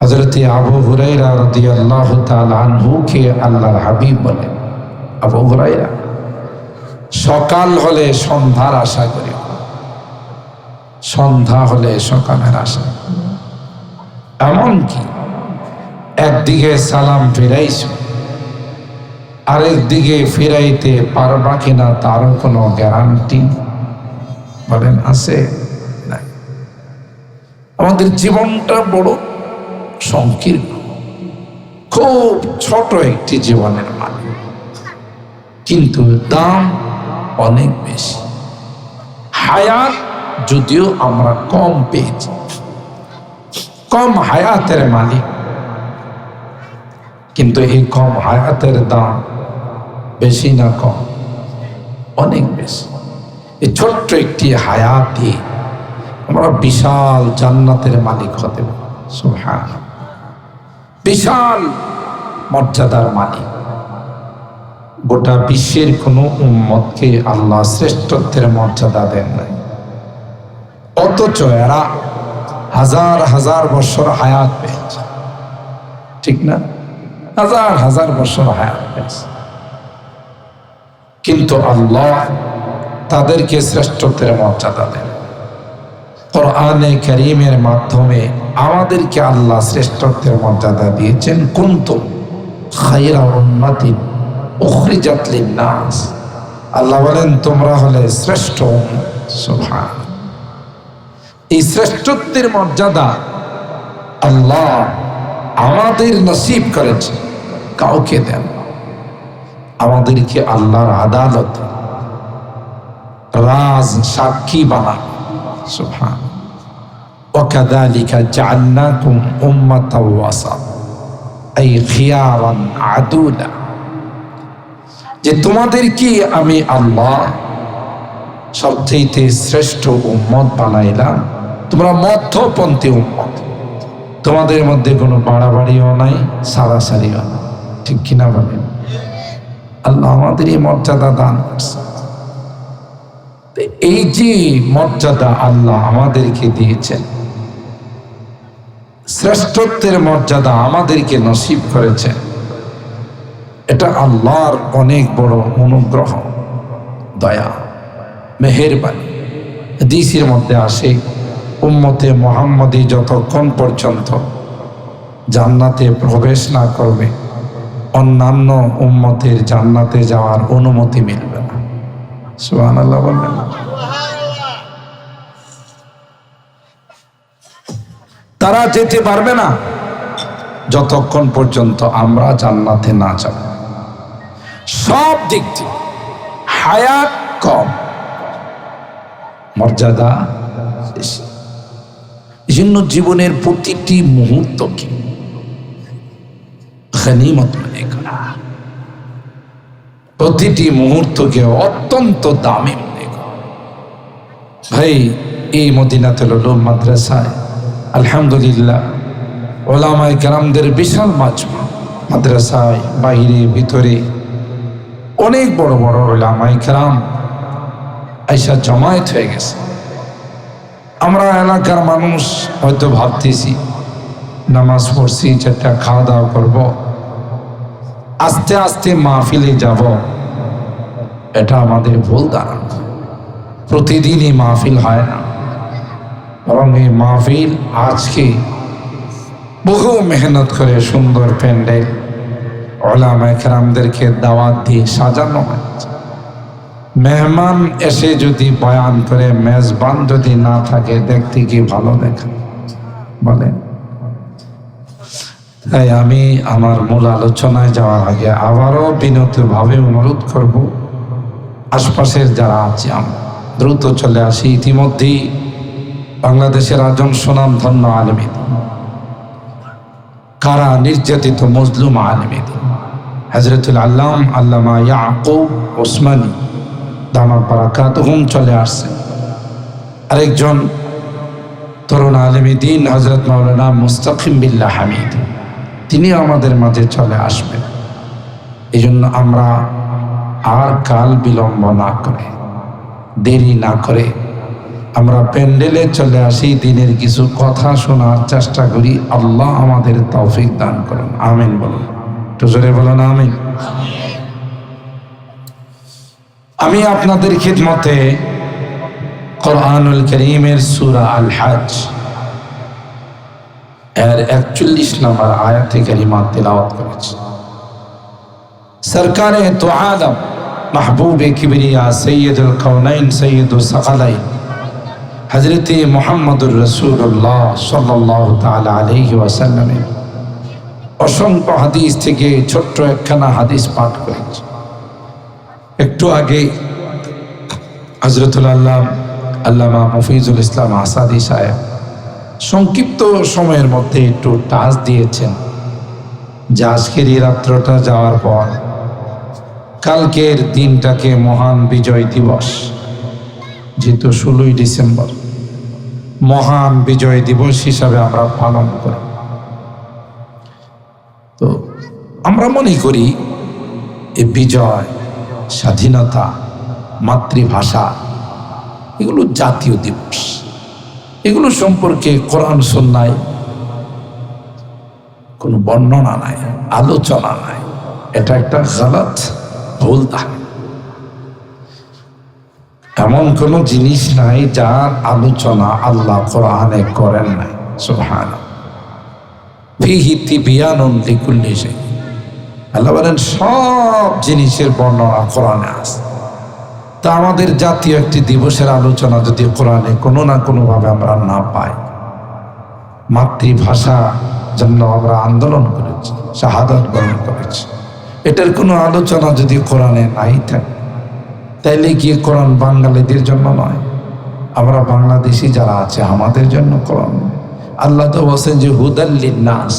হযরত আবু হুরায়রা রাদিয়াল্লাহু তাআলা আনহুকে আল্লাহর হাবিব বলেন, আবু হুরায়রা, সকাল হলে সন্ধ্যার আশা করি, সন্ধ্যা হলে সকালের আশা। এমনকি একদিকে সালাম ফিরাইছো, আরেক দিকে ফিরাইতে পারবা কিনা তারও কোনো গ্যারান্টি বলেন আছে? নাই। আমাদের জীবনটা বড় সংকীর্ণ, খুব ছোট একটি জীবনের মানে, কিন্তু দাম অনেক বেশি। হায়াত যদিও আমরা কম পেয়েছি, কম হায়াতের মালিক, কিন্তু এই কম হায়াতের দাম বেশি না কম? অনেক বেশি। এই ছোট্ট একটি হায়াত দিয়ে আমরা বিশাল জান্নাতের মালিক হতে পারি। সুবহানাল্লাহ, বিশাল মর্যাদার মালিক। গোটা বিশ্বের কোনো উম্মতকে আল্লাহ শ্রেষ্ঠত্বের মর্যাদা দেন নাই, অথচ এরা হাজার হাজার বছর হায়াত পেয়েছে, ঠিক না? হাজার হাজার বছর হায়াত পেয়েছে, কিন্তু আল্লাহ তাদেরকে শ্রেষ্ঠত্বের মর্যাদা দেন। কোরআনে কারীমের মাধ্যমে আমাদেরকে আল্লাহ শ্রেষ্ঠত্বের মর্যাদা দিয়েছেন। কুনতুম খায়রা উম্মাতিন উখরিজাত লিন-নাস, আল্লাহ বলেন তোমরা হলে শ্রেষ্ঠ উম্মত। সুবহানাল্লাহ, এই শ্রেষ্ঠত্বের মর্যাদা আল্লাহ আমাদের নসিব করেছে, কাউকে দেন। আমাদেরকে আল্লাহর আদালত রাজ সাক্ষী বানান। সুবহানাল্লাহ, ওয়াকাযালিকা জাআলনাকুম উম্মাতাও ওয়াসাত আই খিয়ারান আদুলা, যে তোমাদেরকে আমি আল্লাহ সবচেয়ে শ্রেষ্ঠ উম্মত বানাইলাম, তোমরা মধ্যপন্থী উম্মত, তোমাদের মধ্যে কোনো বাড়াবাড়িও নাই, সারাসারিও নাই, ঠিক কিনা বলেন? আল্লাহ আমাদের এই মর্যাদা দান করছে। এই যে মর্যাদা আল্লাহ আমাদেরকে দিয়েছেন, শ্রেষ্ঠত্বের মর্যাদা আমাদেরকে নসিব করেছেন, এটা আল্লাহর অনেক বড় অনুগ্রহ, দয়া, মেহেরবানি। হাদিসের মধ্যে আসে, উম্মতে মুহাম্মদী যতক্ষণ পর্যন্ত জান্নাতে প্রবেশ না করবে, অন্যান্য উম্মতের জান্নাতে যাওয়ার অনুমতি মিলবে না। সুবহানাল্লাহ বলবেন না? তারা যেতে পারবে না যতক্ষণ পর্যন্ত আমরা জান্নাতে না যাব। সব দিক থেকে হায়াত কম, মর্যাদা বেশি। এই জন্য জীবনের প্রতিটি মুহূর্তকে গনিমত মনে করা, প্রতিটি মুহূর্তকে অত্যন্ত দামি মনে করা। ভাই, এই মদিনাতুল উলুম মাদ্রাসায় আলহামদুলিল্লাহ ওলামায়ে কেরামদের বিশাল মাজমা, মাদ্রাসায় বাইরে ভিতরে অনেক বড় বড় ওলামায়ে কেরাম আইসা জমায়েত হয়ে গেছে। আমরা এলাকার মানুষ হয়তো ভাবতেছি নামাজ পড়ছি, চারটা খাওয়া দাওয়া করব, আস্তে আস্তে মাহফিলে যাব, এটা আমাদের ভুল ধারণা। প্রতিদিনই মাহফিল হয় না, বরং এই মাহফিল আজকে বহু মেহনত করে সুন্দর প্যান্ডেল ওলামায়ে কেরামদেরকে দাওয়াত দিয়ে সাজানো হয়েছে। মেহমান এসে যদি বয়ান করে, মেজবান যদি না থাকে, দেখতে কি ভালো দেখা বলেন? তাই আমি আমার মূল আলোচনায় যাওয়ার আগে আবারও বিনীতভাবে অনুরোধ করব, আশপাশের যারা আছে আমরা দ্রুত চলে আসি। ইতিমধ্যেই বাংলাদেশের আজম সুনাম ধন্য আলেম দ্বীন, কারা নির্যাতিত মজলুম আলেম দ্বীন হযরতুল আল্লামা ইয়াকুব ওসমানী দামাত বারাকাতুহুম চলে আসছেন। আরেকজন তরুণ আলেম দ্বীন হযরত মাওলানা মুস্তাকিম বিল্লাহ হামিদ, তিনিও আমাদের মাঝে চলে আসবেন। এই জন্য আমরা আর কাল বিলম্ব না করে, দেরি না করে আমরা প্যান্ডেলে চলে আসি, দিনের কিছু কথা শোনার চেষ্টা করি। আল্লাহ আমাদের তৌফিক দান করুন, আমিন বলুন, একটু জোরে বলুন আমিন। আমি আপনাদের খিদমতে কোরআনুল কারীমের সূরা আল হজ এর 41 নম্বর আয়াতে কারিমা তেলাওয়াত করেছি। সরকারে তো আলম মাহবুবে কিবরিয়া সৈয়দুল কওনাইন সৈয়দুল সাকালাইন হযরতে মুহাম্মদুর রাসূলুল্লাহ সাল্লাল্লাহু তাআলা আলাইহি ওয়াসাল্লামের অসংখ্য হাদিস থেকে ছোট্ট একখানা হাদিস পাঠ করেছি। একটু আগে হযরতুল আল্লামা মুফিজুল ইসলাম আসাদি সাহেব সংক্ষিপ্ত সময়ের মধ্যে একটু টাচ দিয়েছেন যে আজকের এই রাত্রটা যাওয়ার পর কালকের দিনটাকে মহান বিজয় দিবস, যেহেতু 16ই ডিসেম্বর মহান বিজয় দিবস হিসাবে আমরা পালন করি। তো আমরা মনে করি এই বিজয়, স্বাধীনতা, মাতৃভাষা এগুলো জাতীয় দিবস, এগুলো সম্পর্কে কোরআন সুন্নাহয় কোনো বর্ণনা নাই, আলোচনা নাই। এটা একটা গলত, ভুল ধারণা। এমন কোন জিনিস নাই যার আলোচনা আল্লাহ কোরআনে করেন নাই। সুবহানাল্লাহ, ফীহি তিবয়ানুন লিকুল্লি শাই। আল্লাহ বলেন সব জিনিসের বর্ণনা কোরআনে আছে। তা আমাদের জাতীয় একটি দিবসের আলোচনা যদি কোরআনে কোনো না কোনোভাবে আমরা না পাই, মাতৃভাষা জন্য আমরা আন্দোলন করেছি, শাহাদাত বরণ করেছি, এটার কোনো আলোচনা যদি কোরআনে নাই থাকে, তাইলে কি কোরআন বাঙালিদের জন্য নয়? আমরা বাংলাদেশি যারা আছে আমাদের জন্য কোরআন। আল্লাহ তো বলছেন যে হুদাল লিন্নাস,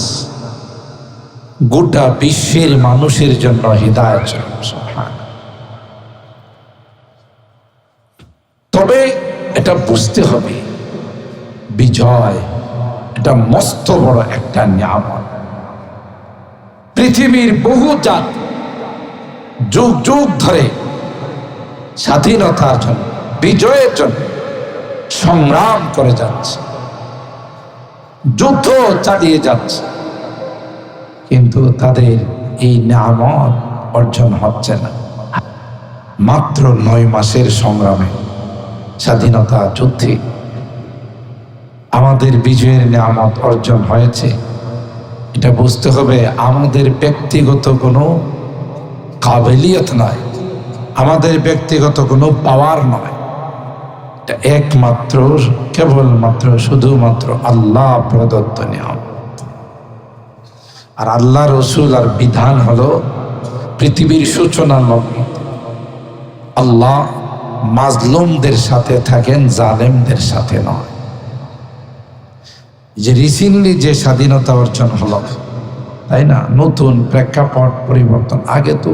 গোটা বিশ্বের মানুষের জন্য হিদায়াত। তবে এটা বুঝতে হবে, বিজয় এটা মস্ত বড় একটা নিয়ামত। পৃথিবীর বহু জাত যুগ যুগ ধরে স্বাধীনতার জন্য, বিজয়ের জন্য সংগ্রাম করে যাচ্ছে, যুদ্ধ চালিয়ে যাচ্ছে, কিন্তু তাদের এই নিয়ামত অর্জন হচ্ছে না। মাত্র 9 মাসের সংগ্রামে, স্বাধীনতা যুদ্ধে আমাদের বিজয়ের নিয়ামত অর্জন হয়েছে। এটা বুঝতে হবে আমাদের ব্যক্তিগত কোনো কাবিলিয়ত নয়, আমাদের ব্যক্তিগত কোনো পাওয়ার নয়। এটা একমাত্র কেবলমাত্র শুধুমাত্র আল্লাহ প্রদত্ত নিয়ামত। আর আল্লাহ রসুল আর বিধান হলো পৃথিবীর সূচনা লগ্নে আল্লাহ মাজলুমদের সাথে থাকেন, জালেমদের সাথে নয়। যে রিসেন্টলি যে স্বাধীনতা অর্জন হলো, তাই না, নতুন প্রেক্ষাপট পরিবর্তন। আগে তো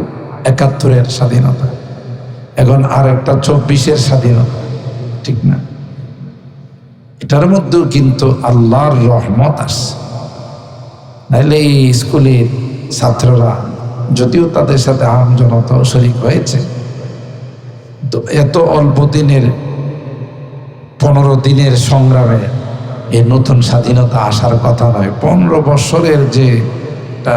71-এর স্বাধীনতা, এখন আর একটা 24-এর স্বাধীনতা, ঠিক না? এটার মধ্যেও কিন্তু আল্লাহর রহমত আসছে। নাইলে এই স্কুলের ছাত্ররা, যদিও তাদের সাথে আম জনতাও শরীক হয়েছে, তো এত অল্প দিনের 15 দিনের সংগ্রামে এই নতুন স্বাধীনতা আসার কথা নয়। 15 বছরের যে একটা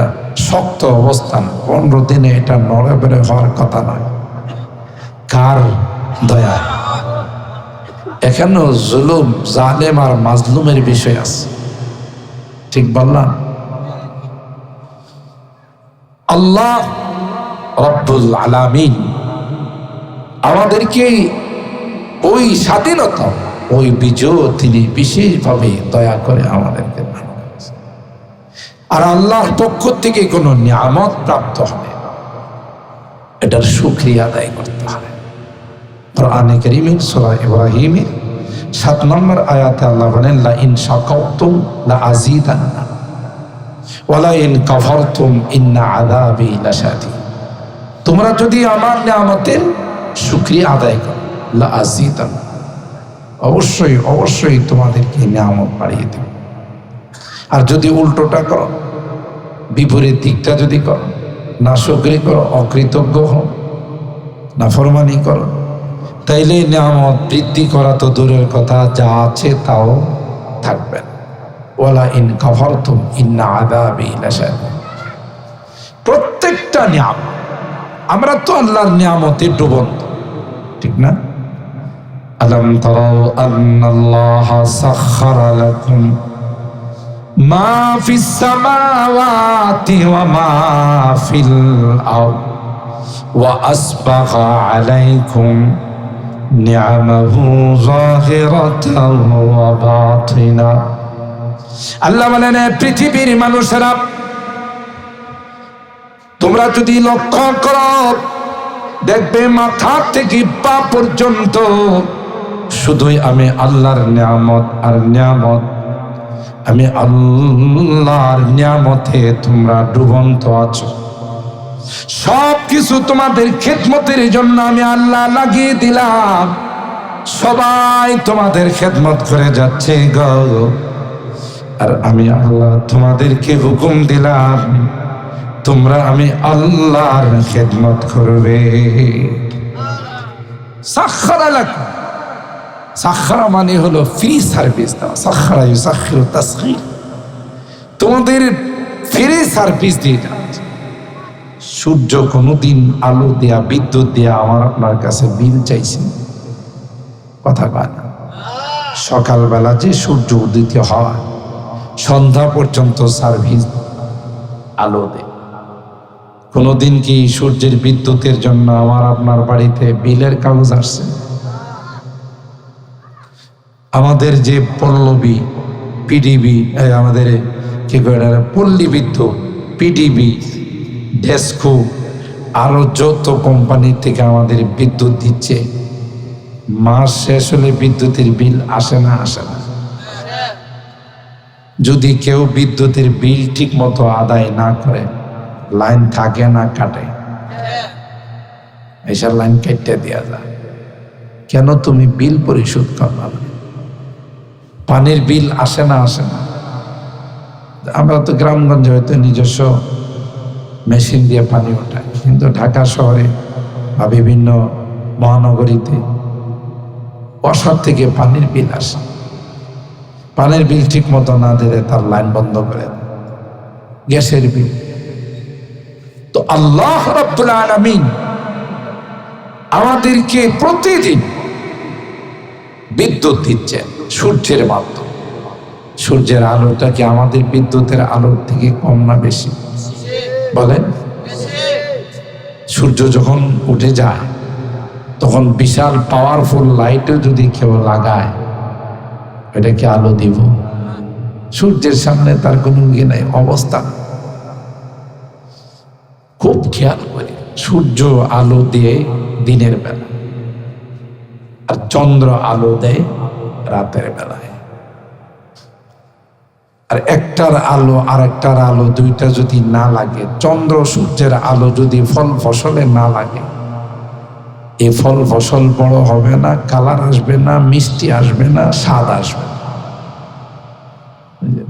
শক্ত অবস্থান, 15 দিনে এটা নড়ে বেড়ে হওয়ার কথা নয়। কার দয়া? এখানেও জুলুম, জালেম আর মাজলুমের বিষয় আছে, ঠিক বললাম? আল্লাহ রব্বুল আলামিন আমাদেরকে ওই স্বাধীনতা, ওই বিজয় তিনি বিশেষভাবে দয়া করে আমাদেরকে দান করেছেন। আর আল্লাহর পক্ষ থেকে কোনো নিয়ামত প্রাপ্ত হবে, এটার শুকরিয়া আদায় করতে হবে। কোরআনে কারীমের সূরা ইব্রাহিমের 7 নম্বর আয়াতে আল্লাহ বলেন, লা ইন শাকারতুম লা আযীদান্না ওয়া লা ইন কাফারতুম ইন্না আযাবি লাশাদীদ। তোমরা যদি আমার নিয়ামতের শুকরিয়া আদায় করো, লা আযীদান্না, অবশ্যই অবশ্যই তোমাদেরকে নিয়ামত বাড়িয়ে দেব। আর যদি উল্টোটা করো, বিপরীত দিকটা যদি করো, না শুকরি করো, অকৃতজ্ঞ হও, না ফরমানি করো, তাইলে নিয়ামত বৃদ্ধি করা তো দূরের কথা, যা আছে তাও থাকবে না। ওয়ালা ইন কাফারতুম ইন্না আযাবি লাশাদীদ। প্রত্যেকটা নিয়ামত, আমরা তো আল্লাহর নিয়ামতে ডুবন্ত, ঠিক না? আলাম তারাউ আন্নাল্লাহা সাখখারা লাকুম মা ফিস সামাওয়াতি ওয়া মা ফিল আরদ ওয়া আসবাগা আলাইকুম নি'আমাহু যাহিরাতাও ওয়া বাতিনা। আল্লাহ বলেন, পৃথিবীর মানুষেরা, তোমরা যদি লক্ষ্য করো দেখবে মাথা থেকে পা পর্যন্ত শুধুই আমি আল্লাহর নিয়ামত আর নিয়ামত। আমি আল্লাহর নিয়ামতে তোমরা ডুবন্ত আছো। সব কিছু তোমাদের খেদমতের জন্য আমি আল্লাহ লাগিয়ে দিলাম। সবাই তোমাদের খেদমত করে যাচ্ছে গো, আর আমি আল্লাহ তোমাদেরকে হুকুম দিলাম তোমরা আমি আল্লাহর খেদমত করবে। সাখখারা লাকুম, সাখখারা মানে হলো ফ্রি সার্ভিস দাও। সাখখারা ইউসাখখিরু তাসখীর, তোমাদের ফ্রি সার্ভিস দিয়ে যাচ্ছে। সূর্য কোনোদিন আলো দেয়া, বিদ্যুৎ দেয়া আমার আপনার কাছে বিল চাইছে? কথা কয় না। সকালবেলা যে সূর্য উদিত হয় সন্ধ্যা পর্যন্ত সার্ভিস আলো দেয়। কোনোদিন কি সূর্যের বিদ্যুতের জন্য আমার আপনার বাড়িতে বিলের কাগজ আসছে? আমাদের যে পল্লবী, পিডিবি, আমাদের কি করে পল্লী বিদ্যুৎ, পিডিবি, ডেস্কো, আরো যত কোম্পানি থেকে আমাদের বিদ্যুৎ দিচ্ছে, মাস শেষ হলে বিদ্যুতের বিল আসে না? আসে না। যদি কেউ বিদ্যুতের বিল ঠিক মতো আদায় না করে, লাইন থাকে না, কাটে, এসব লাইন কেটে দেওয়া যায়। কেন তুমি বিল পরিশোধ করবা না? পানির বিল আসে না? আসে না। আমরা তো গ্রামগঞ্জে হয়তো নিজস্ব মেশিন দিয়ে পানি ওঠাই, কিন্তু ঢাকা শহরে বা বিভিন্ন মহানগরীতে বর্ষার থেকে পানির বিল আসে। পানির বিল ঠিক মতো না দিলে তার লাইন বন্ধ করে দেয়। গ্যাসের বিল তো আল্লাহ রাব্বুল আলামিন আমাদেরকে প্রতিদিন বিদ্যুৎ দিচ্ছেন সূর্যের মাধ্যমে। সূর্যের আলোটা কি আমাদের বিদ্যুতের আলোর থেকে কম না বেশি? বলেন। সূর্য যখন উঠে যায় তখন বিশাল পাওয়ারফুল লাইটও যদি কেউ লাগায়, এটা কি আলো দিব? সূর্যের সামনে তার কোনো ইয়ে নাই, অবস্থা। খুব খেয়াল করি, সূর্য আলো দিয়ে দিনের বেলা, আর চন্দ্র আলো দেয় রাতের বেলায়। আর একটার আলো আর একটার আলো দুইটা যদি না লাগে, চন্দ্র সূর্যের আলো যদি ফল ফসলে না লাগে, এই ফল ফসল বড় হবে না, কালার আসবে না, মিষ্টি আসবে না, স্বাদ আসবে না।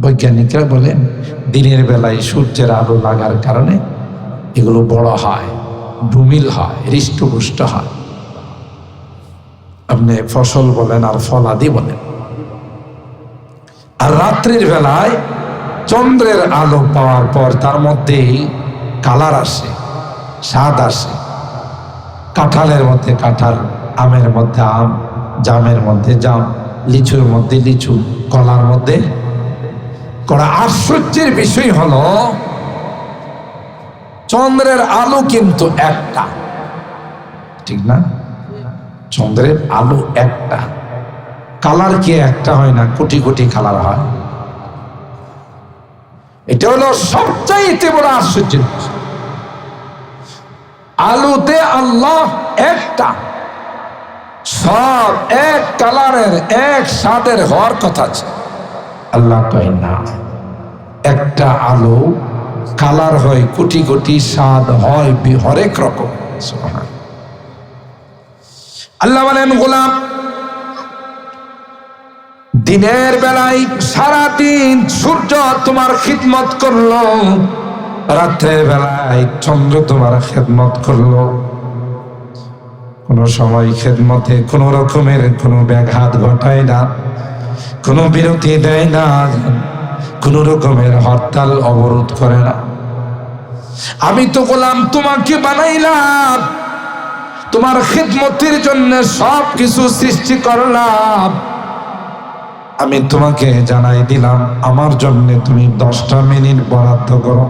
বৈজ্ঞানিকরা বলেন দিনের বেলায় সূর্যের আলো লাগার কারণে এগুলো বড় হয়, ডুমিল হয়, হৃষ্টপুষ্ট হয়। আপনি ফসল বলেন আর ফলাদি বলেন। আর রাত্রির বেলায় চন্দ্রের আলো পাওয়ার পর তার মধ্যেই কালার আসে, স্বাদ আসে। কাঁঠালের মধ্যে কাঁঠাল, আমের মধ্যে আম, জামের মধ্যে জাম, লিচুর মধ্যে লিচু, কলার মধ্যে কলা। আশ্চর্যের বিষয় হলো চন্দ্রের আলো কিন্তু একটা, ঠিক না? চন্দ্রের আলো একটা, কালার কি একটা হয় না? কোটি কোটি কালার হয়। এটা হলো সবচাইতে বড় আশ্চর্য। আলোতে আল্লাহ একটা, সব এক কালারের, এক স্বাদের হওয়ার কথা আছে। আল্লাহ কয় না, একটা আলো কালার হয় কোটি কোটি, স্বাদ হয় হরেক রকম। আল্লাহ বলেন, গোলাম দিনের বেলায় সারাদিন সূর্য তোমার খিদমত করলো, রাত্রের বেলায় চন্দ্র তোমার খেদমত করলো। কোনো সময় খেদমতে কোনো রকমের কোনো ব্যাঘাত ঘটায় না, কোনো বিরতি দেয় না, কোনো রকমের হরতাল অবরোধ করে না। আমি তো গোলাম, তোমাকে বানাইলাম, তোমার খেদমতের জন্য সব কিছু সৃষ্টি করলাম। আমি তোমাকে জানাই দিলাম আমার জন্য তুমি 10টা মিনিট বরাদ্দ করো।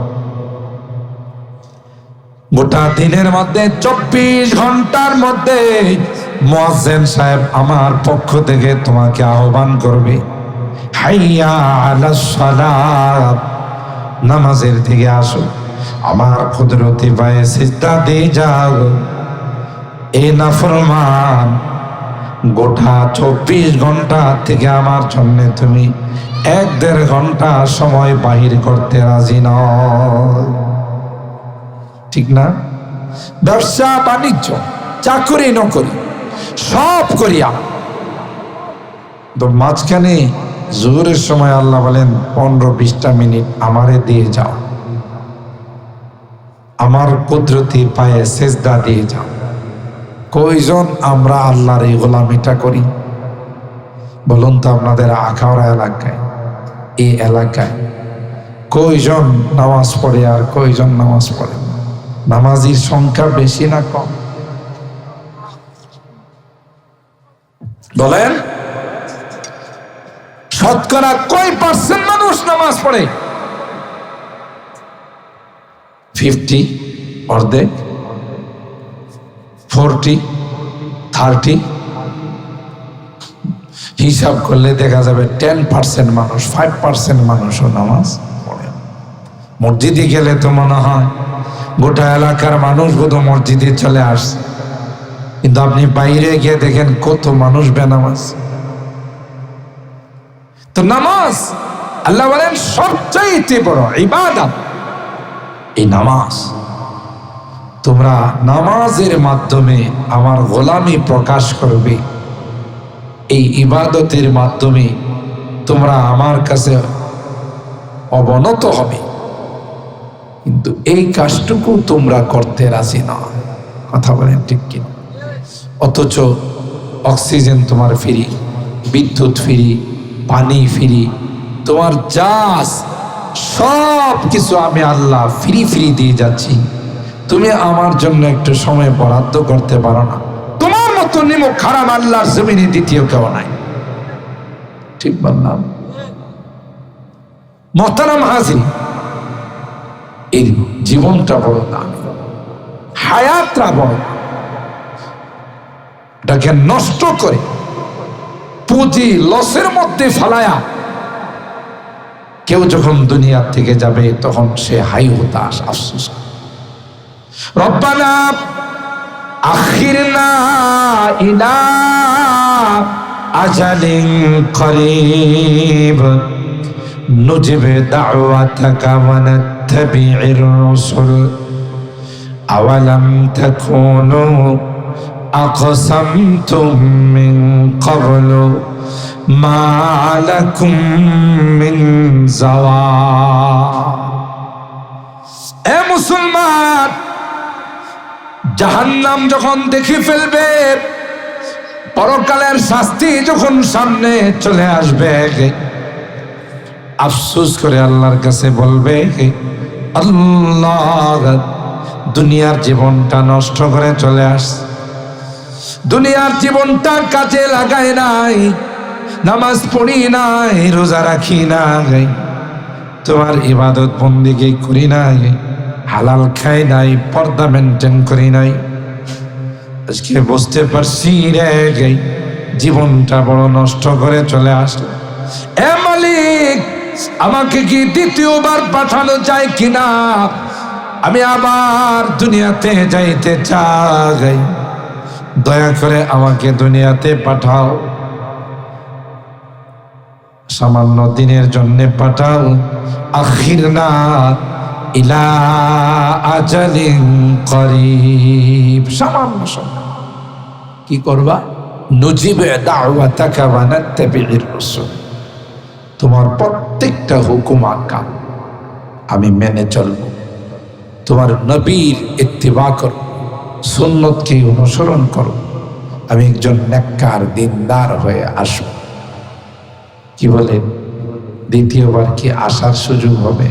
গোটা দিনের মধ্যে 24 ঘন্টার মধ্যে মুয়াজ্জিন সাহেব আমার পক্ষ থেকে তোমাকে আহ্বান করবে, হাইয়া আলাস সালাত, নামাজের দিকে আসো, আমার কুদরতি পায়ে সিজদা দিয়ে যাও। এ নাফরমান, গোটা 24 ঘন্টা থেকে আমার জন্য তুমি 1-1.5 ঘন্টা সময় বাহির করতে রাজি নও, ঠিক না? ব্যবসা বাণিজ্য চাকরি নকরি সব করিয়া তো মাঝখানে জোহরের সময় আল্লাহ বলেন 15-20টা মিনিট আমারে দিয়ে যাও, আমার কুদরতি পায়ে সেজদা দিয়ে যাও। কয়জন আমরা আল্লাহর এই গোলামিটা করি বলুন তো? আপনাদের আখাউড়া এলাকায়, এই এলাকায় কয়জন নামাজ পড়ে আর কয়জন নামাজ পড়ে? নামাজির সংখ্যা বেশি না কম বলেন? শতকরা কয় পার্সেন্ট মানুষ নামাজ পড়ে? 50, অর্ধেক, 40, 30। হিসাব করলে দেখা যাবে 10% মানুষ, 5% মানুষও নামাজ পড়ে। মসজিদে গেলে তো মনে হয় গোটা এলাকার মানুষ বোধ মসজিদে চলে আসছে, কিন্তু আপনি বাইরে গিয়ে দেখেন কত মানুষ বেনামাজ। তো নামাজ আল্লাহ বলেন সবচাইতে বড় ইবাদত এই নামাজ। তোমরা নামাজের মাধ্যমে আমার গোলামি প্রকাশ করবে, এই ইবাদতের মাধ্যমে তোমরা আমার কাছে অবনত হবে, কিন্তু এই কাজটুকু তোমরা করতে রাজি না। কথা বলেন ঠিক কিনা? অথচ অক্সিজেন তোমার ফ্রি, বিদ্যুৎ ফ্রি, পানি ফ্রি, তোমার যা সব কিছু আমি আল্লাহ ফ্রি দিয়ে যাচ্ছি। তুমি আমার জন্য একটু সময় বরাদ্দ করতে পারো না? তোমার মতো নিমক খারাপ আল্লাহর জমিনে দ্বিতীয় কেউ নাই, ঠিক বললাম? মোহতারাম হাজির, এই জীবনটা বড় দামি, হায়াতটা বড়, এটাকে নষ্ট করে পুঁজি লসের মধ্যে ফালায়া কেউ যখন দুনিয়া থেকে যাবে তখন সে হাই হতাশ, আফসোস। রব্বানা আখিরনা ইলা আজালিন করিব নুজিব দাওয়াতাকা ওয়া নাত্তাবি'ir রাসূল আওয়ালাম তাকুনু আকসামতুম মিন ক্বাবলু মা লাকুম মিন যাওয়াল। এ মুসলমান, জাহান্নাম যখন দেখে ফেলবে, পরকালের শাস্তি যখন সামনে চলে আসবে, আফসোস করে আল্লাহর কাছে বলবে, আল্লাহ দুনিয়ার জীবনটা নষ্ট করে চলে আসছে, দুনিয়ার জীবনটা কাজে লাগায় নাই, নামাজ পড়ি নাই, রোজা রাখি নাই, তোমার ইবাদত বন্দেগী করি নাই, হালাল খাই নাই, পর্দা মেনটেন করি নাই। আজকে বুঝতে পারছি রে, জীবনটা বড় নষ্ট করে চলে আসলো। এ মালিক, আমাকে কি দ্বিতীয়বার পাঠানো যায় কিনা? আমি আবার দুনিয়াতে যাইতে চাই, দয়া করে আমাকে দুনিয়াতে পাঠাও, সামান্য দিনের জন্য পাঠাও। আখিরনা ইলা আজালিন করিব, সামান্য সময় কি করবা? নুজিব দাওয়াতাকা ওয়া নাত্তাবি'ir রাসূল, তোমার প্রত্যেকটা হুকুম আকাম আমি মেনে চলব, তোমার নবীর ইত্তিবা করব, সুন্নতকে অনুসরণ করব। আমি একজন নেককার দিনদার হয়ে আসব। কি বলেন, দ্বিতীয়বার কি আসার সুযোগ হবে?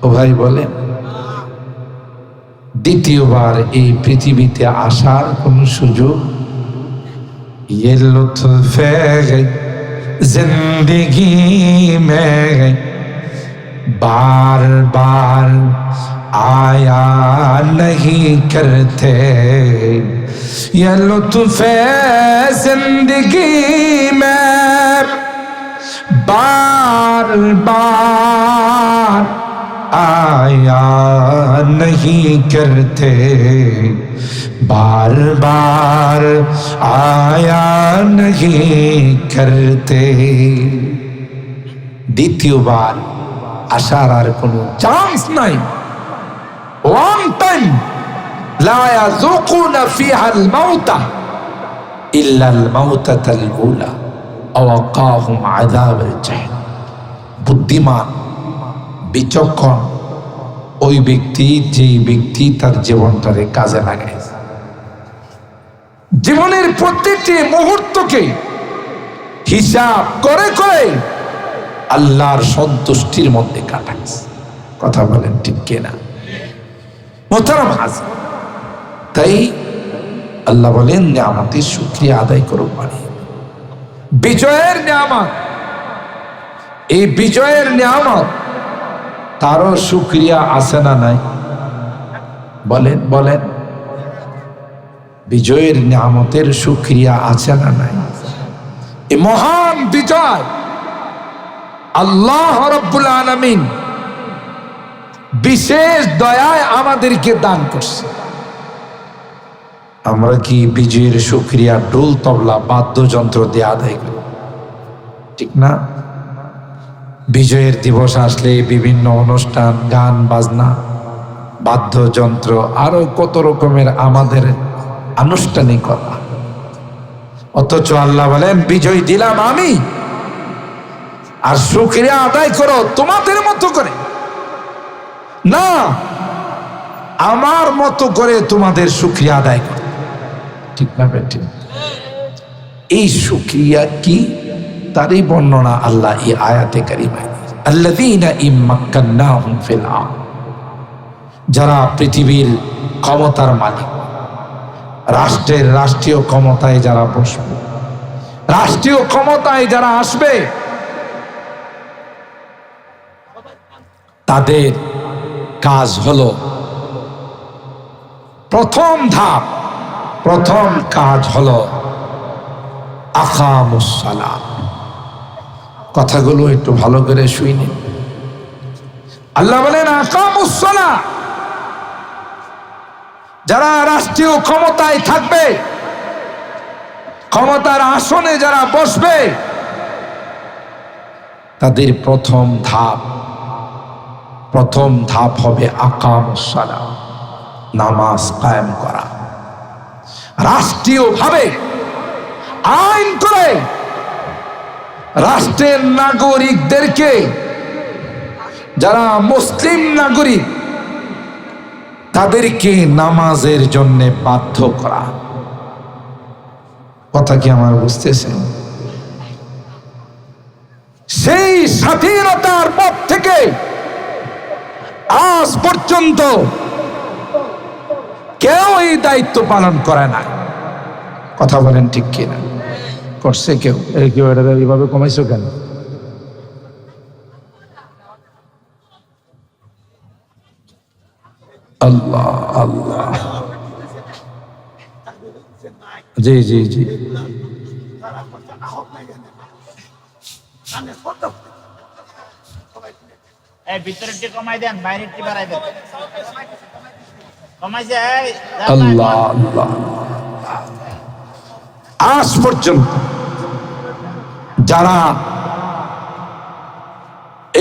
ও ভাই বলেন, দ্বিতীয়বার এই পৃথিবীতে আসার কোন সুযোগ? ये लुत्फ जिंदगी में बार बार आया नहीं करते, ये लुत्फ जिंदगी में बार बार आया नहीं करते, बार बार आया नहीं करते। দ্বিতীয়বার আসার আর কোনো চান্স নাই। ওয়ান টাইম লা ইয়াযুকুনা ফিহাল মাউতা ইল্লাল মাউতাতাল উলা আও আকাহুম আযাবাল জাহিম। বুদ্ধিমান বিচক্ষণ ওই ব্যক্তি, যেই ব্যক্তি তার জীবনটারে কাজে লাগায়, জীবনের প্রত্যেকটি মুহূর্তকে হিসাব করে করে আল্লাহর সন্তুষ্টির মধ্যে কাটাচ্ছে। কথা বলেন ঠিক কিনা? মোহতারাম হাজির, তাই আল্লাহ বলেন নিয়ামতের শুকরিয়া আদায় করো। মানে বিজয়ের নিয়ামত, এই বিজয়ের নিয়ামত তারও শুকরিয়া আছে না নাই? বলেন বলেন, বিজয়ের নিয়ামতের শুকরিয়া আছে না নাই? এই মহান বিজয় আল্লাহ রাব্বুল আলামিন বিশেষ দয়ায় আমাদেরকে দান করছে। আমরা কি বিজয়ের শুকরিয়া ঢোল তবলা বাদ্যযন্ত্র দিয়ে আদায় করি? ঠিক না? বিজয়ের দিবস আসলে বিভিন্ন অনুষ্ঠান, গান বাজনা, বাদ্যযন্ত্র, আরো কত রকমের আমাদের আনুষ্ঠানিকতা। অথচ আল্লাহ বলেন বিজয় দিলাম আমি, আর শুকরিয়া আদায় করো তোমাদের মতো করে না, আমার মতো করে তোমাদের শুকরিয়া আদায় করো। ঠিক না বেটি? এই শুকরিয়া কি, তারই বর্ণনা আল্লাহ এই আয়াতে কারিমায়। আল্লাযীনা ইম্মাক্কান্নাহুম ফিল আরদ, যারা পৃথিবীর ক্ষমতার মালিক, রাষ্ট্রের রাষ্ট্রীয় ক্ষমতায় যারা বসবে, রাষ্ট্রীয় ক্ষমতায় যারা আসবে, তাদের কাজ হলো, প্রথম ধাপ, প্রথম কাজ হলো আকামুস সালাত। কথাগুলো একটু ভালো করে শুনে। আল্লাহ বলেন আকামুস সালাত, যারা রাষ্ট্রীয় ক্ষমতায় থাকবে, ক্ষমতার আসনে যারা বসবে, তাদের প্রথম ধাপ হবে আকামুস সালাত, নামাজ কায়েম করা। রাষ্ট্রীয়ভাবে আইন করে রাষ্ট্রের নাগরিকদেরকে, যারা মুসলিম নাগরিক, তাদেরকে নামাজের জন্য বাধ্য করা। কথা কি আমার বুঝতেছেন? সেই স্বাধীনতার পর থেকে আজ পর্যন্ত কেউ এই দায়িত্ব পালন করে না। কথা বলেন ঠিক কিনা? করছে কেউ? কেউ এটা এইভাবে কমাইছো কেন? আল্লাহ আল্লাহ, জি জি জি, ভিতরেরটি কমাই দেন, বাইরেরটি বাড়াই দেন। কমাইছে আল্লাহ আল্লাহ। আজ পর্যন্ত যারা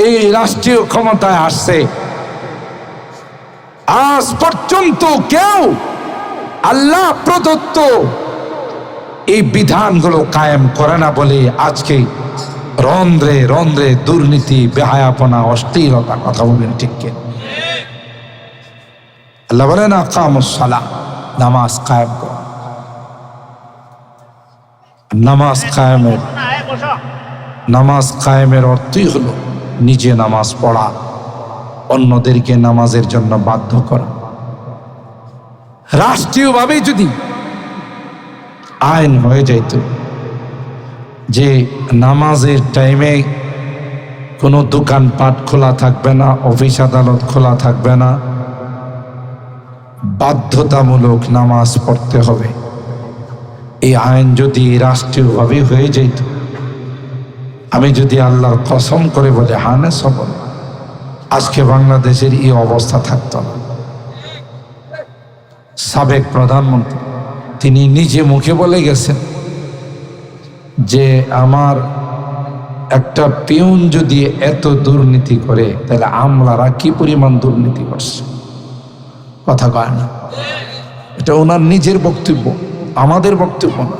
এই রাষ্ট্রীয় ক্ষমতায় আসছে, আজ পর্যন্ত কেউ আল্লাহ প্রদত্ত এই বিধানগুলো কায়েম করে না বলে আজকে রন্ধ্রে রন্ধ্রে দুর্নীতি, বেহায়াপনা, অশ্লীলতা। কথা বলেন ঠিক কিনা? আল্লাহ বলেন আকামুস সালাত, নামাজ কায়েম করো। নামাজ কায়েমের না বসো। নামাজ কায়েমের অর্থই হলো নিজে নামাজ পড়া, অন্যদেরকে নামাজের জন্য বাধ্য করা। রাষ্ট্রীয়ভাবে যদি আইন হয়ে যাইত যে নামাজের টাইমে কোনো দোকানপাট খোলা থাকবে না, অফিস আদালত খোলা থাকবে না, বাধ্যতামূলক নামাজ পড়তে হবে, এই আইন যদি রাষ্ট্রীয়ভাবে হয়ে যেত, আমি যদি আল্লাহর কসম করে বলে হানে সবল, আজকে বাংলাদেশের এই অবস্থা থাকতো না। সাবেক প্রধানমন্ত্রী তিনি নিজে মুখে বলে গেছেন যে আমার একটা পিউন যদি এত দুর্নীতি করে তাহলে আমলারা কি পরিমাণ দুর্নীতি করছে, কথা কয় না। এটা ওনার নিজের বক্তব্য, আমাদের বক্তব্য না।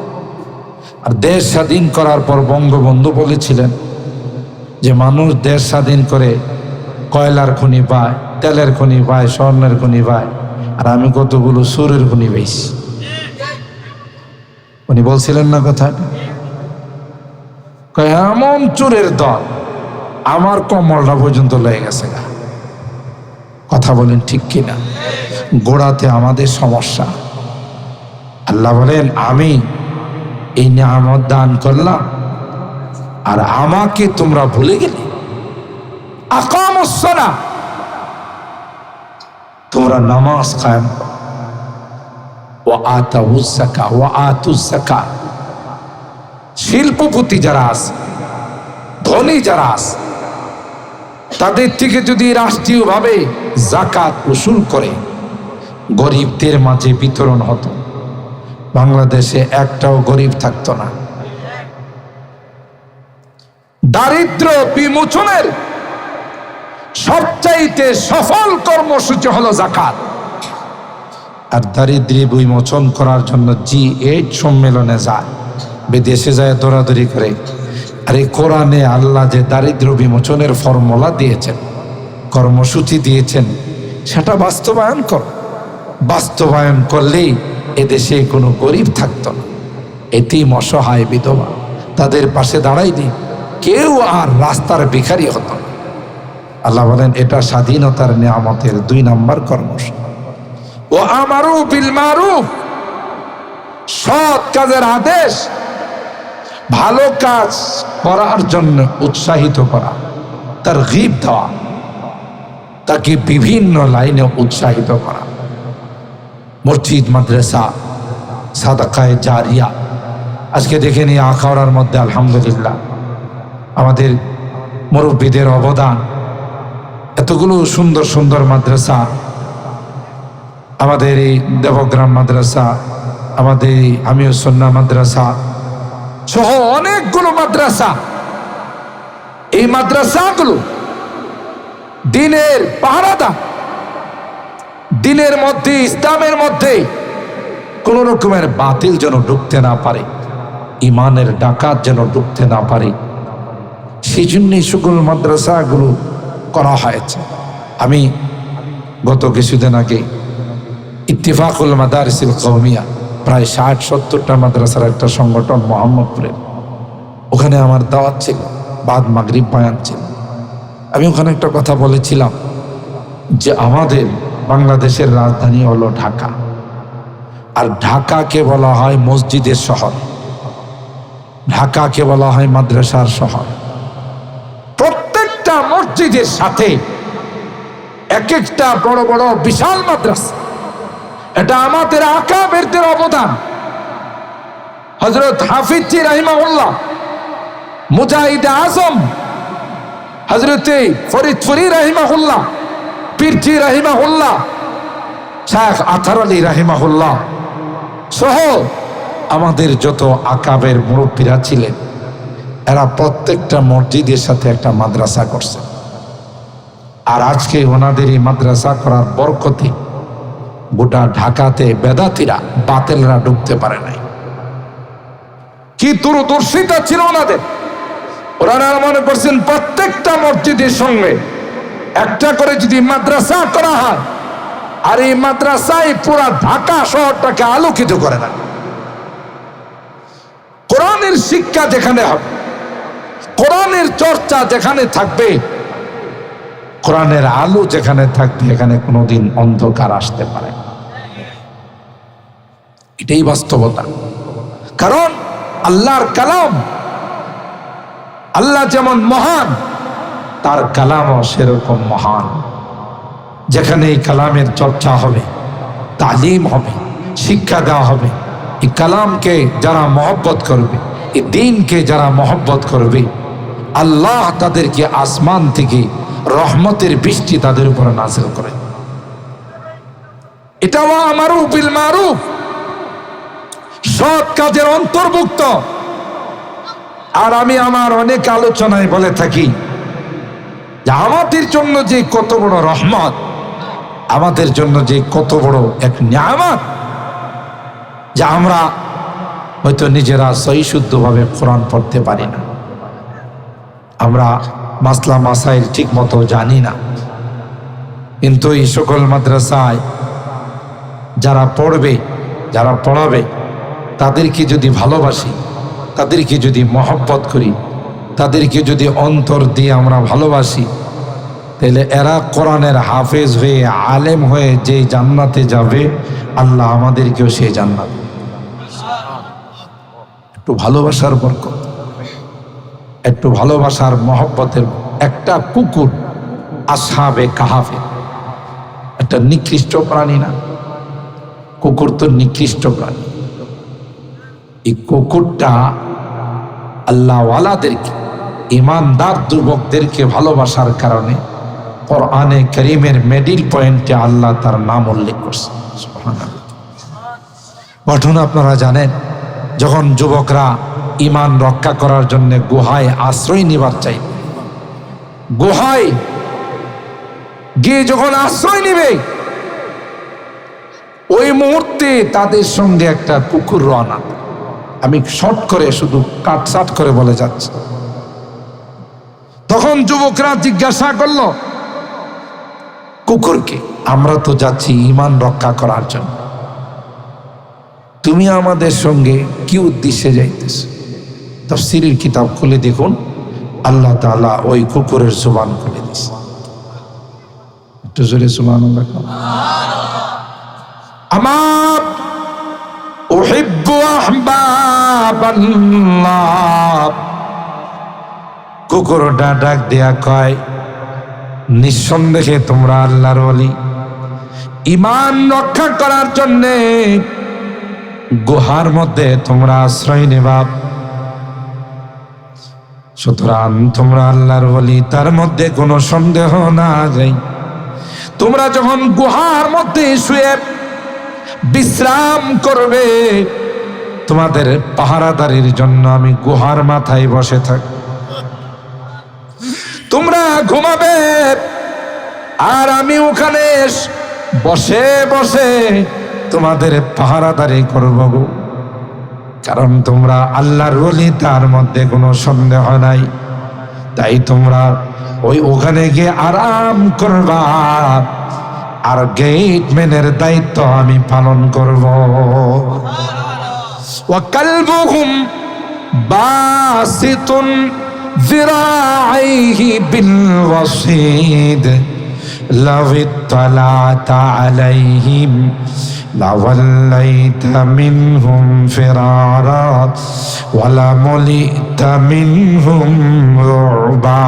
আর দেশ স্বাধীন করার পর বঙ্গবন্ধু বলেছিলেন যে মানুষ দেশ স্বাধীন করে কয়লার খনি পায়, তেলের খনি পায়, স্বর্ণের খনি পায়, আর আমি কতগুলো সুরের খনি পাইছি। উনি বলছিলেন না কথা, এমন চোরের দল আমার কমলটা পর্যন্ত লয়ে গেছে গা। কথা বলেন ঠিক কিনা? গোড়াতে আমাদের সমস্যা। আল্লাহ বলেন আমি এই নিয়ামত দান করলাম আর আমাকে তোমরা ভুলে গেলে। আকামুস সালাহ, তোমরা নামাজ কায়েম করো। ওয়া আতাউজ যাকাত ওয়া আতুজ যাকাত, শিল্পপতি যারা আছে, ধনী যারা আছে, তাদের থেকে যদি রাষ্ট্রীয়ভাবে যাকাত উসুল করে গরিবদের মাঝে বিতরণ হতো, বাংলাদেশে একটাও গরিব থাকতো না। দারিদ্র বিমোচনের সবচাইতে সফল কর্মসূচি হলো যাকাত। আর দারিদ্র্য বিমোচন করার জন্য G8 সম্মেলনে যায়, বিদেশে যায় দৌড়াদৌড়ি করে। আর এই কোরআনে আল্লাহ যে দারিদ্র বিমোচনের ফর্মুলা দিয়েছেন, কর্মসূচি দিয়েছেন, সেটা বাস্তবায়ন করো। বাস্তবায়ন করলেই এদেশে কোনো গরিব থাকতো না। এতিম, অসহায়, বিধবা, তাদের পাশে দাঁড়াইলে কেউ আর রাস্তার ভিখারি হতো না। আল্লাহ বলেন এটা স্বাধীনতার নিয়ামতের 2 নম্বর কর্মসূচি। ও আমারু বিল মারুফ, সৎ কাজের আদেশ, ভালো কাজ করার জন্য উৎসাহিত করা, তারগীব দেওয়া, তাকে বিভিন্ন লাইনে উৎসাহিত করা। মসজিদ, মাদ্রাসা, সাদাকায়ে জারিয়া, আজকে দেখে নিই আখাউড়ার মধ্যে আলহামদুলিল্লাহ আমাদের মুরব্বীদের অবদান। এতগুলো সুন্দর সুন্দর মাদ্রাসা, আমাদের এই দেবগ্রাম মাদ্রাসা, আমাদের এই আমিউস সুন্নাহ মাদ্রাসা সহ অনেকগুলো মাদ্রাসা, এই মাদ্রাসাগুলো দিনের পাহারাদার, দিনের মধ্যে, ইসলামের মধ্যে কোন রকমের বাতিল যেন ঢুকতে না পারে, ইমানের ডাকাত যেন ঢুকতে না পারে, সেই জন্যই সকল মাদ্রাসাগুলো করা হয়েছে। আমি গত কিছুদিন আগে ইত্তেফাকুল মাদারিসিল কওমিয়া, প্রায় 60-70টা মাদ্রাসার একটা সংগঠন মোহাম্মদপুরের, ওখানে আমার দাওয়াত ছিল, বাদ মাগরিব বয়ান ছিল। আমি ওখানে একটা কথা বলেছিলাম যে আমাদের বাংলাদেশের রাজধানী হলো ঢাকা, আর ঢাকাকে বলা হয় মসজিদের শহর, ঢাকাকে বলা হয় মাদ্রাসার শহর। প্রত্যেকটা মসজিদের সাথে এক একটা বড় বড় বিশাল মাদ্রাসা, এটা আমাদের আকাবেরদের অবদান। হযরত হাফিজি রাহিমাহুল্লাহ, মুজাহিদ আজম হযরত ফরিদপুরি রাহিমাহুল্লাহ, পীরজি রাহিমাহুল্লাহ, শায়েখ আথার আলী রাহিমাহুল্লাহ সহ আমাদের যত আকাবের মুরব্বীরা ছিলেন, এরা প্রত্যেকটা মসজিদের সাথে একটা মাদ্রাসা করছে। আর আজকে ওনাদের এই মাদ্রাসা করার বরকতে গোটা ঢাকাতে বেদাতিরা, বাতিলরা ঢুকতে পারে নাই। কি দূরদর্শিতা ছিল ওনাদের! ওনারা মনে করছেন প্রত্যেকটা মসজিদের সঙ্গে একটা করে যদি মাদ্রাসা করা হয়, আর এই মাদ্রাসায় পুরা ঢাকা শহরটাকে আলোকিত করে না। কোরআন কোরআনের শিক্ষা যেখানে হবে, কোরআনের চর্চা যেখানে থাকবে, কোরআনের আলো যেখানে থাকবে, এখানে কোনোদিন অন্ধকার আসতে পারে না। এটাই বাস্তবতা। কারণ আল্লাহর কালাম, আল্লাহ যেমন মহান, তার কালামও সেরকম মহান। যেখানে এই কালামের চর্চা হবে, তালিম হবে, শিক্ষা দেওয়া হবে, এই কালামকে যারা মহব্বত করবে, এই দ্বীনকে যারা মহব্বত করবে, আল্লাহ তাদেরকে আসমান থেকে রহমতের বৃষ্টি তাদের উপর নাযিল করে। এটাও আমারুফ বিল মারুফ, সৎ কাজের অন্তর্ভুক্ত। আর আমি আমার অনেক আলোচনায় বলে থাকি যে আমাদের জন্য যে কত বড় রহমত, আমাদের জন্য যে কত বড় এক নিয়ামত, যা আমরা হয়তো নিজেরা সহিশুদ্ধভাবে কোরআন পড়তে পারি না, আমরা মাসলা মাসাইল ঠিক মতো জানি না। কিন্তু এই সকল মাদ্রাসায় যারা পড়বে, যারা পড়াবে, তাদেরকে যদি ভালোবাসি, তাদেরকে যদি মহব্বত করি, তাদেরকে যদি অন্তর দিয়ে আমরা ভালোবাসি, তাহলে এরা কোরআনের হাফেজ হয়ে, আলেম হয়ে যে জান্নাতে যাবে, আল্লাহ আমাদেরকেও সেই জান্নাত। একটু ভালোবাসার বরকত, একটু ভালোবাসার মহব্বতের। একটা কুকুর আসহাবে কাহাফে, একটা নিকৃষ্ট প্রাণী না? কুকুর তো নিকৃষ্ট প্রাণী। এই কুকুরটা আল্লাহওয়ালাদেরকে, ইমানদার যুবকদেরকে ভালোবাসার কারণে কোরআনে কারীমের মিডল পয়েন্টে আল্লাহ তার নাম উল্লেখ করছে। সুবহানাল্লাহ। ঘটনা আপনারা জানেন, যখন যুবকরা ইমান রক্ষা করার জন্য গুহায় আশ্রয় নিবার চাই, গুহায় গিয়ে যখন আশ্রয় নিবে, ওই মুহূর্তে তাদের সঙ্গে একটা কুকুর রওনা। আমি শর্ট করে, শুধু কাটসাট করে বলে যাচ্ছি। তখন যুবকরা জিজ্ঞাসা করলো কুকুরকে, আমরা তো যাচ্ছি ইমান রক্ষা করার জন্য, তুমি আমাদের সঙ্গে কি উদ্দেশ্যে যাইতেছ? তাফসীরের কিতাব খুলে দেখুন, আল্লাহ তাআলা ওই কুকুরের জবান খুলে দিয়েছে। একটু জোরে সুবহানাল্লাহ। আমার উহিব্বু আহবাবাল্লাহ, কুকুরটা ডাক দেয়া কয়, নিঃসন্দেহে তোমরা আল্লাহর ওলি, ইমান রক্ষা করার জন্যে গুহার মধ্যে তোমরা আশ্রয় নেবা। সুতরাং তোমরা আল্লাহর ওলি, তার মধ্যে কোনো সন্দেহ না যাই। তোমরা যখন গুহার মধ্যে শুয়ে বিশ্রাম করবে, তোমাদের পাহারাদারির জন্য আমি গুহার মাথায় বসে থাকি। তোমরা ঘুমাবে আর আমি ওখানে বসে বসে তোমাদের পাহারাদারি করব গো। কারণ তোমরা আল্লাহর ওলি, তার মধ্যে কোনো সন্দেহ নাই। তাই তোমরা ওখানে গিয়ে আরাম করবা, আর গেটম্যানের দায়িত্ব আমি পালন করব। ওয়া কালবুহুম বাসিতুন যিরাইহি বিল ওয়াসিদ লাউ ইত্তালাতা আলাইহিম লাওয়াল্লাইতা মিনহুম ফিরারা ওয়ালা মুলিতা মিনহুম রুবা।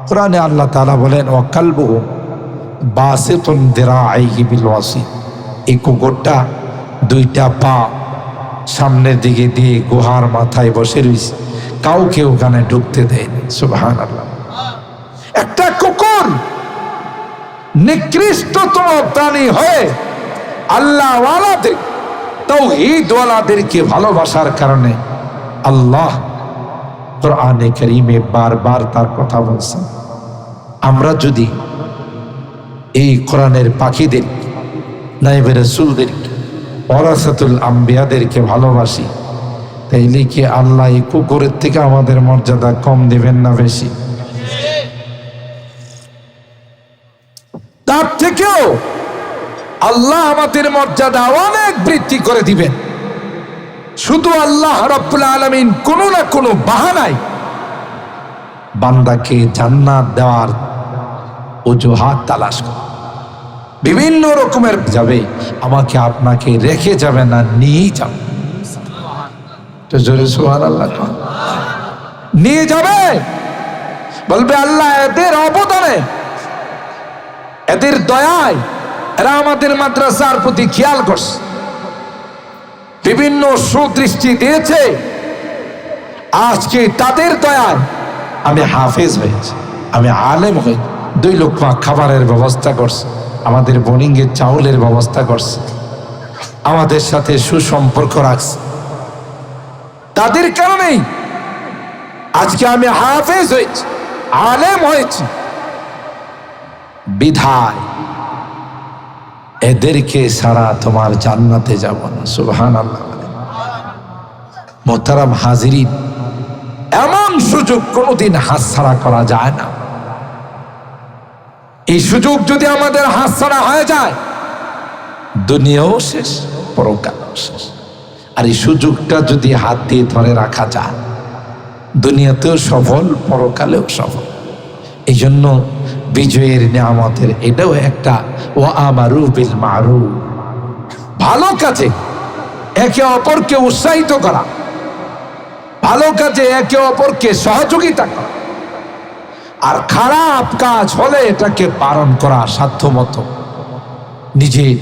কোরআনে আল্লাহ তাআলা বলেন, ওয়া কালবুহুম বাসিতুন যিরাইহি বিল ওয়াসিদ, এই কুকুরটা দুইটা পা সামনের দিকে দিয়ে গুহার মাথায় বসে রয়েছে, কাউকে ওখানে ঢুকতে দেয়নি। সুবহানাল্লাহ। একটা কুকুর নিকৃষ্টতম প্রাণী হয়ে আল্লাহ ওয়ালাদের, তাওহীদ ওয়ালাদেরকে ভালোবাসার কারণে আল্লাহ কোরআনে কারীমে বারবার তার কথা বলছেন। আমরা যদি এই কোরআনের পাখিদের, নাইবে রাসূলদেরকে, ওয়ারাসাতুল আম্বিয়াদেরকে ভালোবাসি, তাইলে কি আল্লাহ এই কুকুরের থেকে আমাদের মর্যাদা কম দেবেন না বেশি? তার থেকেও আল্লাহ আমাদের মর্যাদা অনেক বৃদ্ধি করে দিবেন। শুধু আল্লাহ রাব্বুল আলামিন কোনো না কোনো বাহানায় বান্দাকে জান্নাত দেওয়ার অজুহাত তালাশ করে, বিভিন্ন রকমের যাবে, আমাকে আপনাকে রেখে যাবে না, নিয়েই যাবে। তো জোরে সুবহানাল্লাহ কন। নিয়ে যাবে, বলবে আল্লাহ এদের অবদানে, এদের দয়ায় এরা আমাদের মাদ্রাসার প্রতি খেয়াল করছে, বিভিন্ন সুদৃষ্টি দিয়েছে, আজকে তাদের দয়ায় আমি হাফেজ হয়েছি, আমি আলেম হয়েছি, 2 লোকমা খাবারের ব্যবস্থা করছে, আমাদের বোর্ডিংয়ে চাউলের ব্যবস্থা করছে, আমাদের সাথে সুসম্পর্ক রাখছে। তাদের কারণেই আজকে আমি হাফেজ হয়েছি, আলেম হয়েছি। বিধায় এদেরকে ছাড়া তোমার জান্নাতে যাব না। সুবহানাল্লাহ। মোহতারাম হাজিরিন, এমন সুযোগ কোনোদিন হাতছাড়া করা যায় না। এই সুযোগ যদি আমাদের হাতছাড়া হয়ে যায়, দুনিয়াও শেষ, পরকালও শেষ। আর এই সুযোগটা যদি হাত দিয়ে ধরে রাখা যায়, দুনিয়াতেও সফল, পরকালেও সফল। এই জন্য বিজয়ের নিয়ামতের এটাও একটা ওয়া আমারু বিল মারুফ, ভালো কাজে একে অপরকে উৎসাহিত করা, ভালো কাজে একে অপরকে সহযোগিতা করা, আর খারাপ কাজ হলে এটাকে বারণ করা, সাধ্যমতো নিজের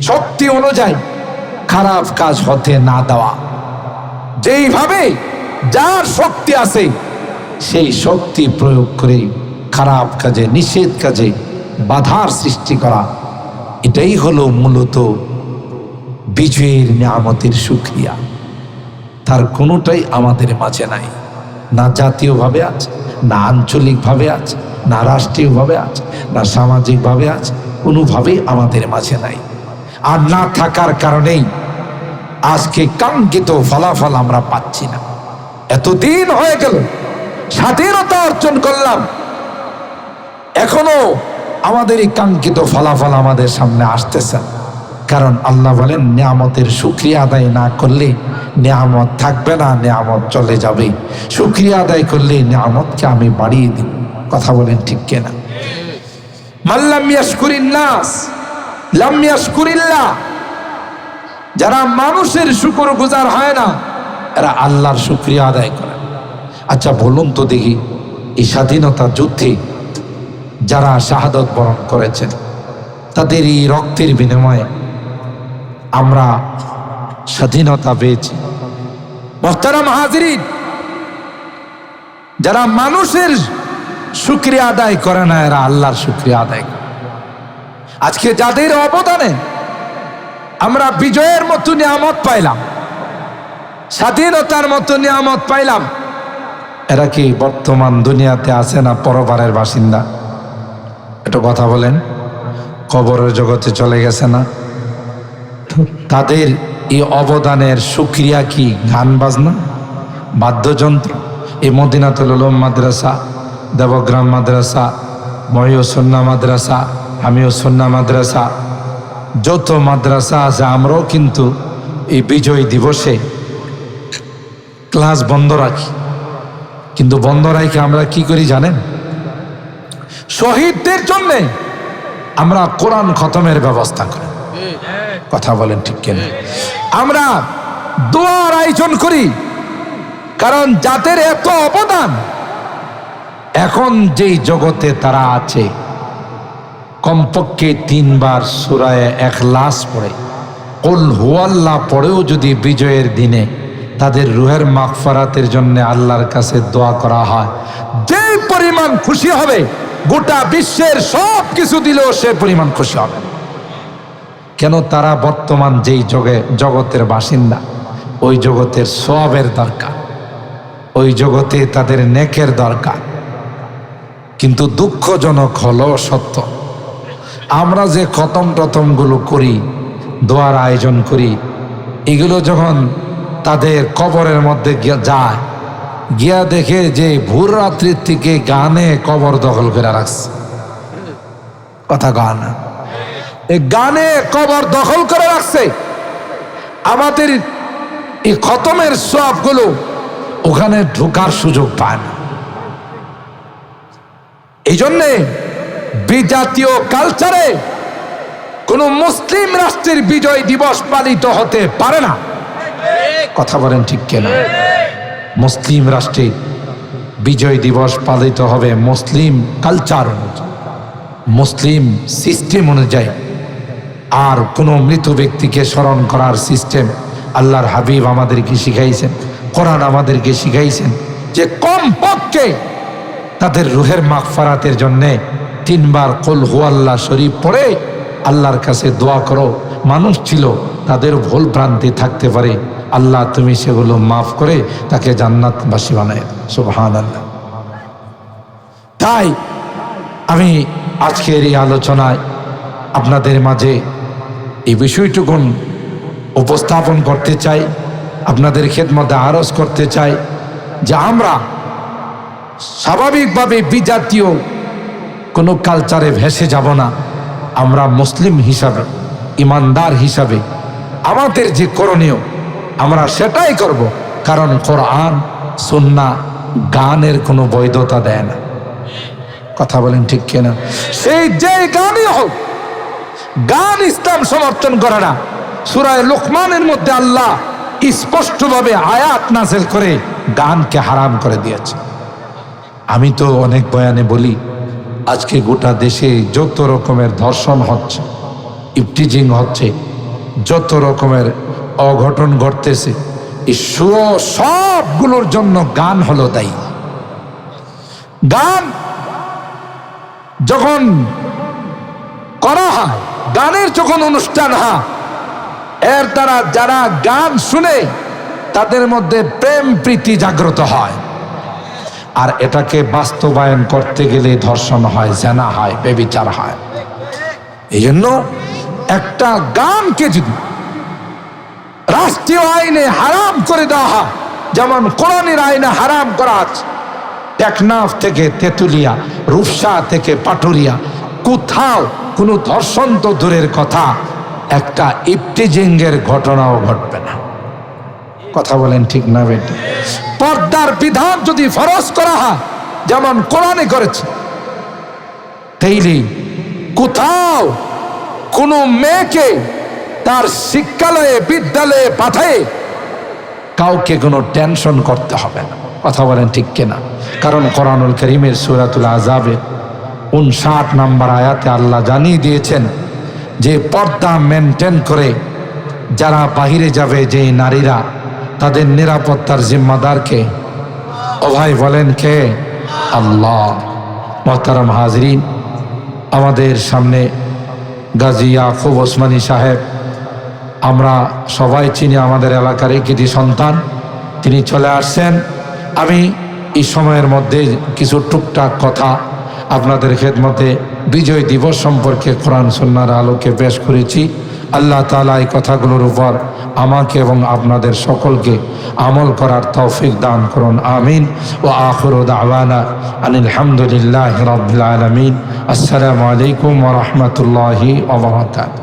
শক্তি অনুযায়ী খারাপ কাজ হতে না দেওয়া। যেইভাবে যার শক্তি আছে সেই শক্তি প্রয়োগ করে খারাপ কাজে, নিষেধ কাজে বাধার সৃষ্টি করা, এটাই হলো মূলত বিজয়ের নিয়ামতের শুকরিয়া। তার কোনোটাই আমাদের মাঝে নাই, না জাতীয়ভাবে আছে, না আঞ্চলিকভাবে আছে, না রাষ্ট্রীয়ভাবে আছে, না সামাজিকভাবে আছে, কোনোভাবেই আমাদের মাঝে নাই। আর না থাকার কারণেই আজকে কাঙ্ক্ষিত ফলাফল আমরা পাচ্ছি না। এতদিন হয়ে গেল, স্বাধীনতা অর্জন করলাম, এখনো আমাদের এই কাঙ্ক্ষিত ফলাফল আমাদের সামনে আসতেছে। কারণ আল্লাহ বলেন, নিয়ামতের শুকরিয়া আদায় না করলে নিয়ামত থাকবে না, নিয়ামত চলে যাবে। শুকরিয়া আদায় করলে নিয়ামতকে আমি বাড়িয়ে দিব। কথা বলেন ঠিক কিনা? মাল্লাম ইয়াশকুরিন নাস লাম ইয়াশকুরিল্লাহ। যারা মানুষের শুকরগুজার হয় না, এরা আল্লাহর শুকরিয়া আদায় করে। আচ্ছা বলুন তো দেখি, এই স্বাধীনতা যুদ্ধে যারা শাহাদত বরণ করেছেন, তাদের এই রক্তের বিনিময়ে আমরা স্বাধীনতা পেয়েছি। মুহতারাম হাজিরিন, যারা মানুষের শুকরিয়া আদায় করে না, এরা আল্লাহর শুকরিয়া আদায় করে। আজকে যাদের অবদানে আমরা বিজয়ের মতো নিয়ামত পাইলাম, স্বাধীনতার মতো নিয়ামত পাইলাম, এরা কি বর্তমান দুনিয়াতে আছে না পরবারের বাসিন্দা? এটা কথা বলেন। কবরের জগতে চলে গেছে না? তাদের এই অবদানের শুকরিয়া কি গান বাজনা, বাদ্যযন্ত্র? এই মদিনাতুল উলুম মাদ্রাসা, দেবগ্রাম মাদ্রাসা, মহিউসুন্নাহ মাদ্রাসা, হামিউসুন্নাহ মাদ্রাসা, যত মাদ্রাসা আছে, আমরাও কিন্তু এই বিজয় দিবসে ক্লাস বন্ধ রাখি। কিন্তু বন্ধ রাখি আমরা কি করি জানেন? শহীদদের জন্য আমরা কোরআন খতমের ব্যবস্থা করি। কথা বলেন ঠিক কিনা? আমরা দোয়ার আয়োজন করি, কারণ যাদের এত অবদান, এখন যেই জগতে তারা আছে, কমপক্ষে 3 বার সূরা ইখলাস পড়ে, কুল হুয়াল্লাহ পড়েও যদি বিজয়ের দিনে তাদের রুহের মাগফিরাতের জন্য আল্লাহর কাছে দোয়া করা হয়, যে পরিমাণ খুশি হবে, গোটা বিশ্বের সব কিছু দিলেও সে পরিমাণ খুশি হবে। কেন? তারা বর্তমান যেই জগতের বাসিন্দা, ওই জগতের সওয়াবের দরকার, ওই জগতে তাদের নেকের দরকার। কিন্তু দুঃখজনক হলো সত্য, আমরা যে খতম গুলো করি, দোয়ার আয়োজন করি, এগুলো যখন তাদের কবরের মধ্যে যায়, গিয়া দেখে যে ভোর রাত্রির থেকে গানে কবর দখল করে রাখছে। কথা গান, এই গানে কবর দখল করে রাখছে। আমাদের এই খতমের সওয়াবগুলো ওখানে ঢোকার সুযোগ পায় না। এই জন্যে বিজাতীয় কালচারে কোন মুসলিম রাষ্ট্রের বিজয় দিবস পালিত হতে পারে না। কথা বলেন ঠিক কিনা? মুসলিম রাষ্ট্রে বিজয় দিবস পালিত হবে মুসলিম কালচার অনুযায়ী, মুসলিম সিস্টেম অনুযায়ী। আর কোনো মৃত ব্যক্তিকে স্মরণ করার সিস্টেম আল্লাহর হাবিব আমাদেরকে শিখাইছেন, কোরআন আমাদেরকে শিখাইছেন যে কমপক্ষে তাদের রুহের মাগফিরাতের জন্যে 3 বার কুল হুয়াল্লাহ শরীফ পড়ে আল্লাহর কাছে দোয়া করো। মানুষ ছিল, তাদের ভুল ভ্রান্তি থাকতে পারে, আল্লাহ তুমি সেগুলো মাফ করে তাকে জান্নাতবাসী বানায়। সুবহানাল্লাহ। তাই আমি আজকের এই আলোচনায় আপনাদের মাঝে এই বিষয়টুকুন উপস্থাপন করতে চাই, আপনাদের খেদমতে আরজ করতে চাই যে আমরা স্বাভাবিকভাবে বিজাতীয় কোনো কালচারে ভেসে যাব না। আমরা মুসলিম হিসাবে, ইমানদার হিসাবে আমাদের যে করণীয় আমরা সেটাই করব, কারণ কোরআন সুন্নাহ গানের কোনো বৈধতা দেয় না। কথা বলেন ঠিক কিনা? সেই যে গানই হোক, গান ইসলাম সমর্থন করে না। সূরা লুকমানের মধ্যে আল্লাহ স্পষ্টভাবে আয়াত নাযিল করে গানকে হারাম করে দিয়েছে। আমি তো অনেক বয়ানে বলি, আজকে গোটা দেশে যত রকমের ধর্ষণ হচ্ছে, ইফটিজিং হচ্ছে, যত রকমের অঘটন ঘটতেছে, এই সবগুলোর জন্য গান হলো দায়ী। গান যখন করা হয়, গানের যখন অনুষ্ঠান হয়, এর দ্বারা যারা গান শুনে তাদের মধ্যে প্রেম প্রীতি জাগ্রত হয়, আর এটাকে বাস্তবায়ন করতে গেলে ধর্ষণ হয়, জেনা হয়, ব্যভিচার হয়। এই জন্য একটা গানকে যদি রাষ্ট্রীয় আইনে হারাম করে দেওয়া হয়, যেমন কোরআনের আইনে হারাম করা আছে, টেকনাফ থেকে তেতুলিয়া, রূপসা থেকে পাটুরিয়া, কোথাও কোনো ধর্ষণ তো দূরের কথা, একটা ইফটিজিংয়ের ঘটনাও ঘটবে না। কথা বলেন ঠিক না বেটা? পর্দার বিধান যদি ফরজ করা হয় যেমন কোরআনে করেছে, তাইলে কোথাও কোনো মেয়েকে তার শিক্ষালয়ে বিদ্যালয়ে পাঠায় কাউকে কোনো টেনশন করতে হবে না। কথা বলেন ঠিক কিনা? কারণ কোরআনুল কারীমের সূরাতুল আযাবের 59 নম্বর আয়াতে আল্লাহ জানিয়ে দিয়েছেন যে পর্দা মেনটেন করে যারা বাহিরে যাবে, যে নারীরা, তাদের নিরাপত্তার জিম্মাদারকে ও ভাই বলেন কে? আল্লাহ। মোহতারাম হাজরিন, আমাদের সামনে গাজী ইয়াকুব ওসমানী সাহেব, আমরা সবাই চিনি, আমাদের এলাকার একটি সন্তান, তিনি চলে আসছেন। আমি এই সময়ের মধ্যে কিছু টুকটাক কথা আপনাদের খেদমতে বিজয় দিবস সম্পর্কে কোরআন সুন্নাহর আলোকে পেশ করেছি। আল্লাহ তাআলা এই কথাগুলোর উপর আমাকে এবং আপনাদের সকলকে আমল করার তৌফিক দান করুন। আমিন। ওয়া আখিরু দাওয়ানা আনিল হামদুলিল্লাহি রাব্বিল আলামিন। আসসালামু আলাইকুম ওয়া রাহমাতুল্লাহি ওয়া বারাকাতুহু।